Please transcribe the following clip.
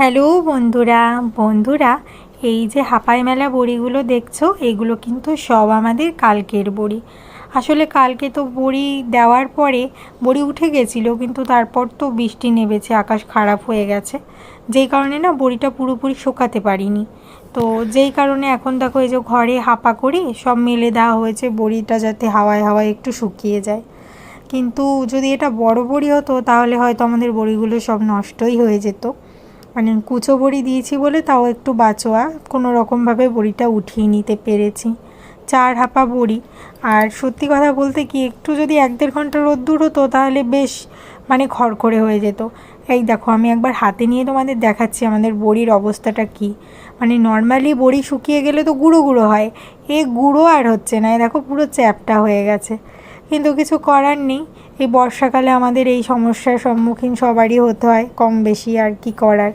Hello বন্ধুরা বন্ধুরা এই যে হাপাই মেলা বড়িগুলো দেখছো, এগুলো কিন্তু সব আমাদের কালকের বড়ি। আসলে কালকে তো বড়ি দেওয়ার পরে বড়ি উঠে গেছিলো, কিন্তু তারপর তো বৃষ্টি নেমেছে, আকাশ খারাপ হয়ে গেছে, যেই কারণে না বড়িটা পুরোপুরি শুকাতে পারিনি। তো যেই কারণে এখন দেখো এই যে ঘরে হাপা করে সব মেলে দেওয়া হয়েছে বড়িটা, যাতে হাওয়ায় হাওয়ায় একটু শুকিয়ে যায়। কিন্তু যদি এটা বড় বড়ি হতো তাহলে হয়তো আমাদের বড়িগুলো সব নষ্টই হয়ে যেত। মানে কুচো বড়ি দিয়েছি বলে তাও একটু বাঁচোয়া কোনো রকমভাবে বড়িটা উঠিয়ে নিতে পেরেছি। 4 হাপা বড়ি। আর সত্যি কথা বলতে কি, একটু যদি 1-1.5 ঘন্টা রোদ্দুর হতো তাহলে বেশ মানে খড়খড়ে হয়ে যেত। এই দেখো আমি একবার হাতে নিয়ে তোমাদের দেখাচ্ছি আমাদের বড়ির অবস্থাটা কি। মানে নর্মালি বড়ি শুকিয়ে গেলে তো গুঁড়ো গুঁড়ো হয়, এ গুঁড়ো আর হচ্ছে না, দেখো পুরো চ্যাপ্টা হয়ে গেছে। কিন্তু কিছু করার নেই, এই বর্ষাকালে আমাদের এই সমস্যার সম্মুখীন সবারই হতে হয় কম বেশি, আর কি করার।